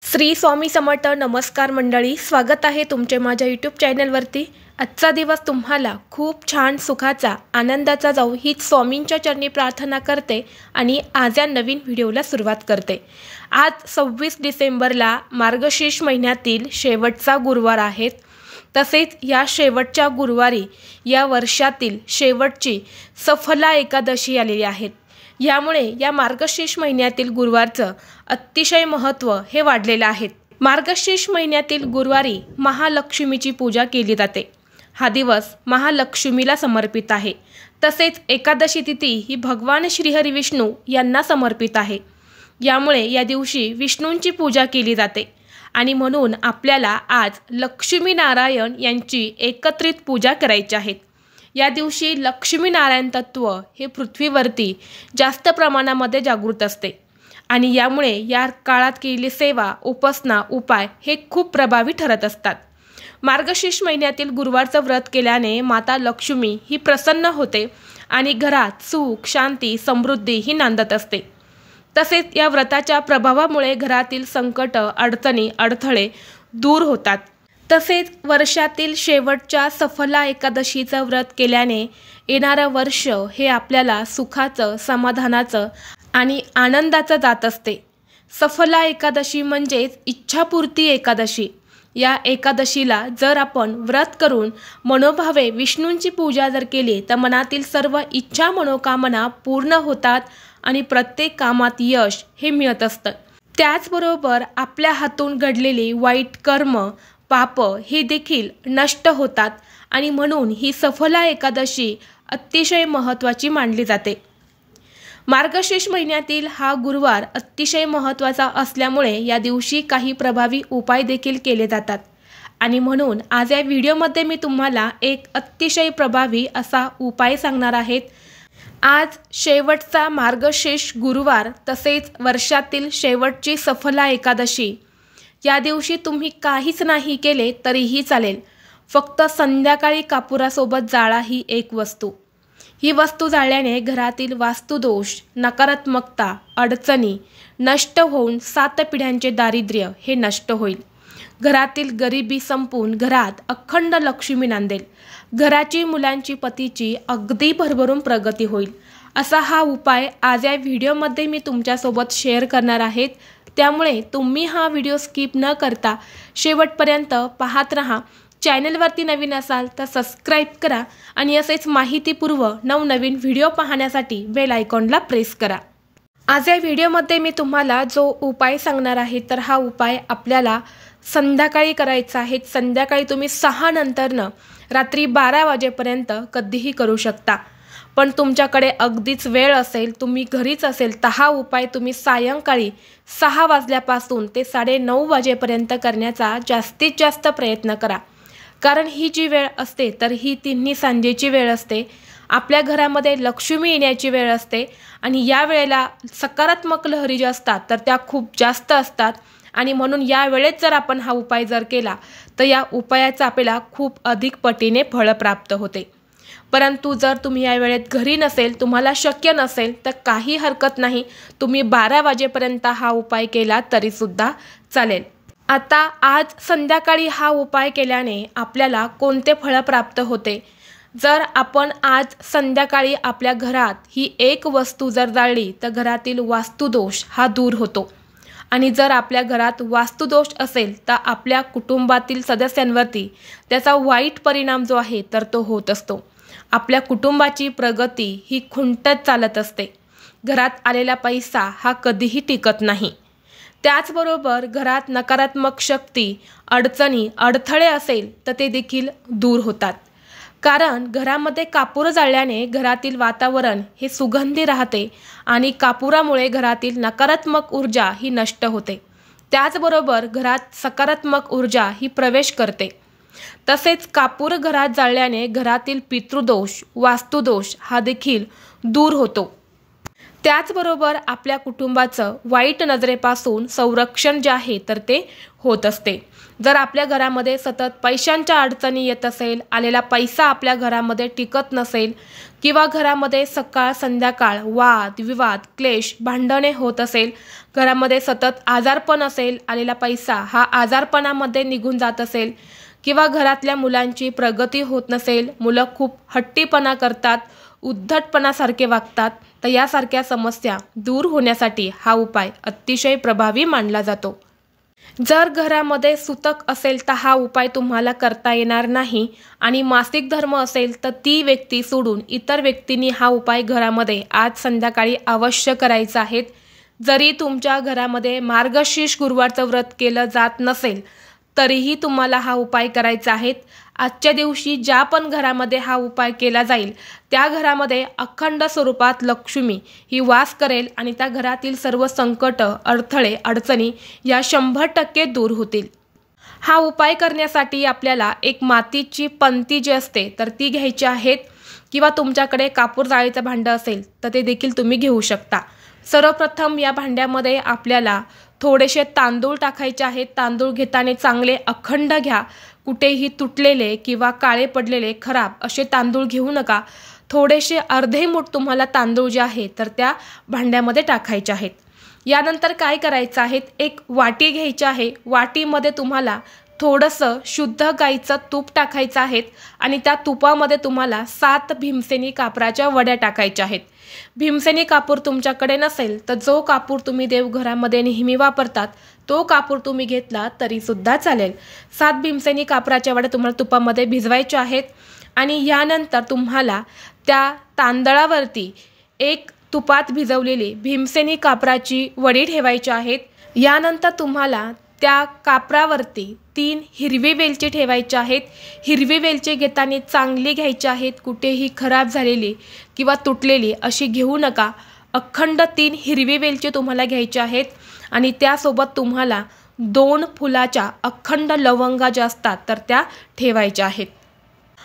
श्री स्वामी समर्थ। नमस्कार मंडळी, स्वागत आहे तुमचे माझ्या यूट्यूब चॅनलवरती। आजचा दिवस तुम्हाला खूप छान सुखाचा आनंदाचा जाऊ हीच स्वामींच्या चरणी प्रार्थना करते आणि आज या नवीन व्हिडिओला सुरुवात करते। आज 26 डिसेंबरला मार्गशीर्ष महिन्यातील शेवटचा गुरुवार आहे। तसेच या शेवटच्या गुरुवारी या वर्षातील शेवटची सफला एकादशी आलेली आहे। यामुळे या मार्गशीर्ष महिन्यातील गुरुवारचं अतिशय महत्त्व हे वाढलेलं आहे। मार्गशीर्ष महिन्यातील गुरुवारी महालक्ष्मीची पूजा केली जाते। हा दिवस महालक्ष्मीला समर्पित आहे। तसेच एकादशी तिथी ही भगवान श्रीहरी विष्णू यांना समर्पित आहे। यामुळे या दिवशी विष्णूंची पूजा केली जाते आणि म्हणून आपल्याला आज लक्ष्मीनारायण यांची एकत्रित पूजा करायची आहे। या दिवशी लक्ष्मीनारायण तत्व हे पृथ्वीवरती जास्त प्रमाणामध्ये जागृत असते आणि यामुळे या काळात केलेली सेवा, उपासना, उपाय हे खूप प्रभावी ठरत असतात। मार्गशीर्ष महिन्यातील गुरुवारचं व्रत केल्याने माता लक्ष्मी ही प्रसन्न होते आणि घरात सुख, शांती, समृद्धी ही नांदत असते। तसेच या व्रताच्या प्रभावामुळे घरातील संकट, अडचणी, अडथळे दूर होतात। तसेच वर्षातील शेवटच्या सफला एकादशीचं व्रत केल्याने येणारं वर्ष हे आपल्याला सुखाचं, समाधानाचं आणि आनंदाचं जात असते। सफला एकादशी म्हणजेच इच्छापूर्ती एकादशी। या एकादशीला जर आपण व्रत करून मनोभावे विष्णूंची पूजा जर केली तर मनातील सर्व इच्छा, मनोकामना पूर्ण होतात आणि प्रत्येक कामात यश हे मिळत असतं। त्याचबरोबर आपल्या हातून घडलेली वाईट कर्म, पाप हे देखील नष्ट होतात आणि म्हणून ही सफला एकादशी अतिशय महत्त्वाची मानली जाते। मार्गशीर्ष महिन्यातील हा गुरुवार अतिशय महत्त्वाचा असल्यामुळे या दिवशी काही प्रभावी उपाय देखील केले जातात आणि म्हणून आज या व्हिडिओमध्ये मी तुम्हाला एक अतिशय प्रभावी असा उपाय सांगणार आहे। आज शेवटचा मार्गशीर्ष गुरुवार तसेच वर्षातील शेवटची सफला एकादशी। या दिवशी तुम्ही काहीच नाही केले तरीही चालेल, फक्त संध्याकाळी कापुरासोबत जाळा ही एक वस्तू। ही वस्तू जाळल्याने घरातील वास्तुदोष, नकारात्मकता, अडचणी नष्ट होऊन 7 पिढ्यांचे दारिद्र्य हे नष्ट होईल। घरातील गरिबी संपून घरात अखंड लक्ष्मी नांदेल। घराची, मुलांची, पतीची अगदी भरभरून प्रगती होईल। असा हा उपाय आज या व्हिडिओमध्ये मी तुमच्यासोबत शेअर करणार आहे। त्यामुळे तुम्ही हा व्हिडिओ स्किप न करता शेवटपर्यंत पाहत राहा। चॅनलवरती नवीन असाल तर सबस्क्राईब करा आणि असेच माहितीपूर्व नवनवीन व्हिडिओ पाहण्यासाठी बेल आयकॉनला प्रेस करा। आज या व्हिडिओमध्ये मी तुम्हाला जो उपाय सांगणार आहे तर हा उपाय आपल्याला संध्याकाळी करायचा आहे। संध्याकाळी तुम्ही 6 नंतरनं रात्री 12 वाजेपर्यंत कधीही करू शकता। पण तुमच्याकडे अगदीच वेळ असेल, तुम्ही घरीच असेल तर हा उपाय तुम्ही सायंकाळी 6 वाजल्यापासून ते 9:30 वाजेपर्यंत करण्याचा जास्तीत जास्त प्रयत्न करा। कारण ही जी वेळ असते तर ही तिन्ही सांजेची वेळ असते। आपल्या घरामध्ये लक्ष्मी येण्याची वेळ असते आणि या वेळेला सकारात्मक लहरी ज्या असतात तर त्या खूप जास्त असतात आणि म्हणून या वेळेत जर आपण हा उपाय जर केला तर या उपायाचा आपल्याला खूप अधिक पटीने फळ प्राप्त होते। परंतु जर तुम्ही या वेळेत घरी नसेल, तुम्हाला शक्य नसेल तर काही हरकत नाही, तुम्ही 12 वाजेपर्यंत हा उपाय केला तरीसुद्धा चालेल। आता आज संध्याकाळी हा उपाय केल्याने आपल्याला कोणते फळ प्राप्त होते? जर आपण आज संध्याकाळी आपल्या घरात ही एक वस्तू जर जाळली तर घरातील वास्तुदोष हा दूर होतो आणि जर आपल्या घरात वास्तुदोष असेल तर आपल्या कुटुंबातील सदस्यांवरती त्याचा वाईट परिणाम जो आहे तर तो होत असतो। आपल्या कुटुंबाची प्रगती ही खुंटत चालत असते। घरात आलेला पैसा हा कधीही टिकत नाही। त्याचबरोबर घरात नकारात्मक शक्ती, अडचणी, अडथळे असेल तर ते देखील दूर होतात। कारण घरामध्ये कापूर जाळल्याने घरातील वातावरण हे सुगंधी राहते आणि कापुरामुळे घरातील नकारात्मक ऊर्जा ही नष्ट होते। त्याचबरोबर घरात सकारात्मक ऊर्जा ही प्रवेश करते। तसेच कापूर घरात जाळल्याने घरातील पितृदोष, वास्तुदोष हा देखील दूर होतो। त्याचबरोबर आपल्या कुटुंबाचं वाईट नजरेपासून संरक्षण जे आहे तर ते होत असते। जर आपल्या घरामध्ये सतत पैशांच्या अडचणी येत असेल, आलेला पैसा आपल्या घरामध्ये टिकत नसेल किंवा घरामध्ये सकाळ संध्याकाळ वाद विवाद क्लेश भांडणे होत असेल, घरामध्ये सतत आजारपण असेल, आलेला पैसा हा आजारपणामध्ये निघून जात असेल किंवा घरातल्या मुलांची प्रगती होत नसेल, मुलं खूप हट्टीपणा करतात, उद्धटपणासारखे वागतात, तर यासारख्या समस्या दूर होण्यासाठी हा उपाय अतिशय प्रभावी मानला जातो। जर घरामध्ये सुतक असेल तर हा उपाय तुम्हाला करता येणार नाही आणि मासिक धर्म असेल तर ती व्यक्ती सोडून इतर व्यक्तींनी हा उपाय घरामध्ये आज संध्याकाळी अवश्य करायचा आहे। जरी तुमच्या घरामध्ये मार्गशीर्ष गुरुवारचं व्रत केलं जात नसेल तरीही तुम्हाला हा उपाय करायचा आहे। आजच्या दिवशी ज्या पण घरामध्ये हा उपाय केला जाईल त्या घरामध्ये अखंड स्वरूपात लक्ष्मी ही वास करेल आणि त्या घरातील सर्व संकट अडथळे अडचणी या 100% दूर होतील। हा उपाय करण्यासाठी आपल्याला एक मातीची पंती जी असते तर ती घ्यायची आहेत किंवा तुमच्याकडे कापूर जाळीचं भांडं असेल तर ते देखील तुम्ही घेऊ शकता। सर्वप्रथम या भांड्यामध्ये आपल्याला थोडेसे तांदूळ टाकायचे आहेत। तांदूळ घेताना चांगले अखंड घ्या, कुठेही तुटलेले किंवा काळे पडलेले खराब असे तांदूळ घेऊ नका। थोडेसे अर्धे मूठ तुम्हाला तांदूळ जे आहे तर त्या भांड्यामध्ये टाकायचे आहेत। यानंतर काय करायचं आहे, एक वाटी घ्यायची आहे। वाटीमध्ये तुम्हाला थोडंसं शुद्ध गाईचं तूप टाकायचं आहे आणि त्या तुपामध्ये तुम्हाला 7 भीमसेनी कापराच्या वड्या टाकायच्या आहेत। भीमसेनी कापूर तुमच्याकडे नसेल तर जो कापूर तुम्ही देवघरामध्ये नेहमी वापरतात तो कापूर तुम्ही घेतला तरी सुद्धा चालेल। 7 भीमसेनी कापराच्या वड्या तुम्हाला तुपामध्ये भिजवायच्या आहेत आणि यानंतर तुम्हाला त्या तांदळावरती एक तुपात भिजवलेली भीमसेनी कापराची वडी ठेवायची आहेत। यानंतर तुम्हाला त्या कापरावरती 3 हिरवी वेलची ठेवायची आहेत। हिरवी वेलची घेताना चांगली घ्यायची आहेत, कुठेही खराब झालेली किंवा तुटलेली अशी घेऊ नका। अखंड 3 हिरवी वेलची तुम्हाला घ्यायची आहेत आणि त्यासोबत तुम्हाला 2 फुलाच्या अखंड लवंगा ज्या असतात तर त्या ठेवायच्या आहेत।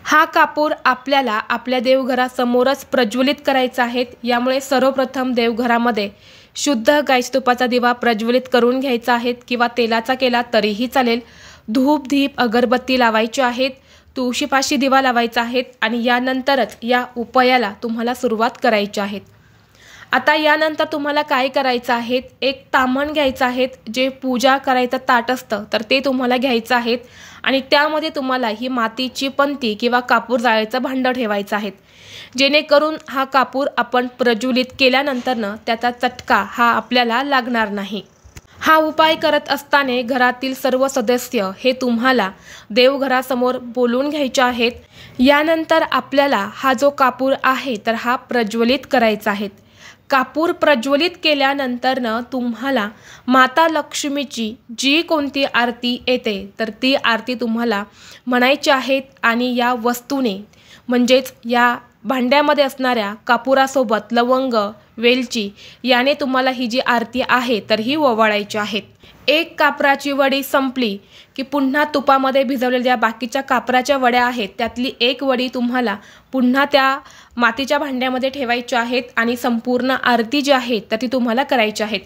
हा कापूर आपल्याला आपल्या देवघरासमोरच प्रज्वलित करायचा आहे। यामुळे सर्वप्रथम देवघरामध्ये शुद्ध गाईच्या तुपाचा दिवा प्रज्वलित करून घ्यायचा आहे किंवा तेलाचा केला तरीही चालेल। धूप दीप अगरबत्ती लावायची आहेत, तुळशीपाशी दिवा लावायचा आहे आणि यानंतरच या उपायाला तुम्हाला सुरुवात करायची आहे। आता यानंतर तुम्हाला काय करायचं आहे, एक ताम्हण घ्यायचं आहे, जे पूजा करायचं ताट असतं तर ते तुम्हाला घ्यायचं आहे आणि त्यामध्ये तुम्हाला ही मातीची पंती किंवा कापूर जाळायचं भांडं ठेवायचं आहे, जेणेकरून हा कापूर आपण प्रज्वलित केल्यानंतरनं त्याचा चटका हा आपल्याला लागणार नाही। हा उपाय करत असताना घरातील सर्व सदस्य हे तुम्हाला देवघरासमोर बोलून घ्यायचे आहेत। यानंतर आपल्याला हा जो कापूर आहे तर हा प्रज्वलित करायचा आहे। कापूर प्रज्वलित केल्यानंतरनं तुम्हाला माता लक्ष्मीची जी कोणती आरती येते तर ती आरती तुम्हाला म्हणायची आहे आणि या वस्तूने म्हणजेच या भांड्यामध्ये असणाऱ्या कापुरासोबत लवंग वेलची याने तुम्हाला ही जी आरती आहे तर ही ओवाळायची आहे। एक कापराची वडी संपली की पुन्हा तुपामध्ये भिजवलेल्या ज्या बाकीच्या कापराच्या वड्या आहेत त्यातली एक वडी तुम्हाला पुन्हा त्या मातीच्या भांड्यामध्ये ठेवायची आहेत आणि संपूर्ण आरती जी आहे तर ती तुम्हाला करायची आहे।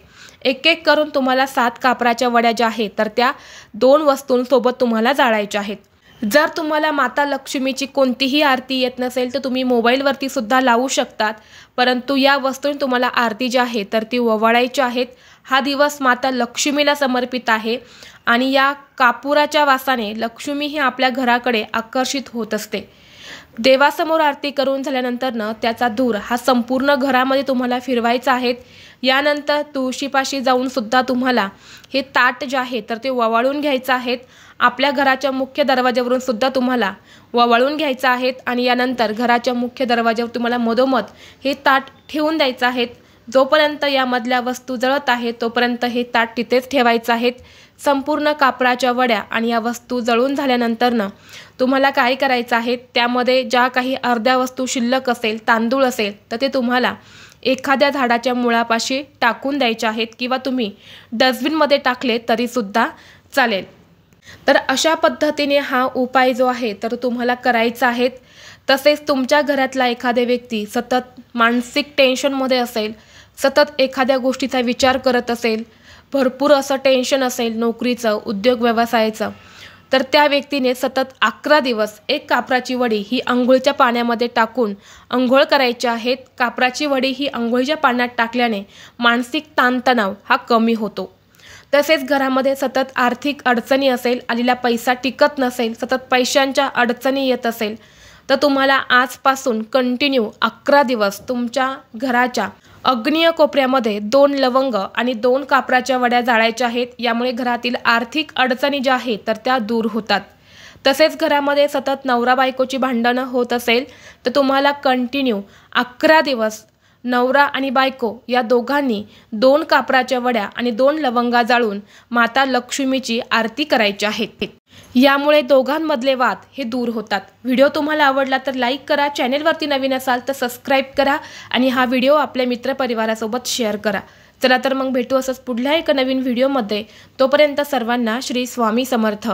एक एक करून तुम्हाला 7 कापराच्या वड्या ज्या आहेत तर त्या 2 वस्तूंसोबत तुम्हाला जाळायच्या आहेत। जर तुम्हाला माता लक्ष्मीची कोणतीही आरती येत नसेल तर तुम्ही मोबाईलवरती सुद्धा लावू शकतात, परंतु या वस्तूंनी तुम्हाला आरती जी आहे तर ती ओवाळायची आहेत। हा दिवस माता लक्ष्मीला समर्पित आहे आणि या कापुराच्या वासाने लक्ष्मी ही आपल्या घराकडे आकर्षित होत असते। देवासमोर आरती करून झाल्यानंतरनं त्याचा धूर हा संपूर्ण घरामध्ये तुम्हाला फिरवायचा आहे। यानंतर तुळशीपाशी जाऊन सुद्धा तुम्हाला हे ताट जे आहे तर ते ओवाळून घ्यायचं आहे। आपल्या घराच्या मुख्य दरवाज्यावरून सुद्धा तुम्हाला ओवाळून घ्यायचं आहे आणि यानंतर घराच्या मुख्य दरवाज्यावर तुम्हाला मधोमध हे ताट ठेवून द्यायचं आहे। जोपर्यंत यामधल्या वस्तू जळत आहेत तोपर्यंत हे ताट तिथेच ठेवायचं आहे। संपूर्ण कापराच्या वड्या आणि या वस्तू जळून झाल्यानंतरनं तुम्हाला काय करायचं आहे, त्यामध्ये ज्या काही अर्ध्या वस्तू शिल्लक असेल, तांदूळ असेल तर ते तुम्हाला एखाद्या झाडाच्या मुळापाशी टाकून द्यायचे आहेत किंवा तुम्ही डस्टबिनमध्ये टाकले तरी सुद्धा चालेल। तर अशा पद्धतीने हा उपाय जो आहे तर तुम्हाला करायचा आहे। तसेच तुमच्या घरातला एखादा व्यक्ती सतत मानसिक टेन्शनमध्ये असेल, सतत एखाद्या गोष्टीचा विचार करत असेल, भरपूर असं टेन्शन असेल नोकरीचं, उद्योग व्यवसायाचं, तर त्या व्यक्तीने सतत 11 दिवस एक कापराची वडी ही अंघोळीच्या पाण्यामध्ये टाकून अंघोळ करायची आहेत. कापराची वडी ही अंघोळीच्या पाण्यात टाकल्याने मानसिक ताणतणाव हा कमी होतो. तसेच घरामध्ये सतत आर्थिक अडचणी असेल, आलेला पैसा टिकत नसेल, सतत पैशांच्या अडचणी येत असेल, तर तुम्हाला आजपासून कंटिन्यू 11 दिवस तुमच्या घराच्या अग्नीय कोपऱ्यामध्ये 2 लवंग आणि 2 कापराच्या वड्या जाळायच्या आहेत. यामुळे घरातील आर्थिक अडचणी ज्या आहेत तर त्या दूर होतात. तसेच घरामध्ये सतत नवरा बायकोची भांडणं होत असेल तर तुम्हाला कंटिन्यू 11 दिवस नवरा आणि बायको या दोघांनी 2 कापराच्या वड्या आणि 2 लवंगा जाळून माता लक्ष्मीची आरती करायची आहे. यामुळे दोघांमधले वाद हे दूर होतात. व्हिडिओ तुम्हाला आवडला तर लाईक करा, चॅनेलवरती नवीन असाल तर सबस्क्राईब करा आणि हा व्हिडिओ आपल्या मित्रपरिवारासोबत शेअर करा. चला तर मग भेटू असंच पुढल्या एका नवीन व्हिडिओमध्ये. तोपर्यंत सर्वांना श्री स्वामी समर्थ.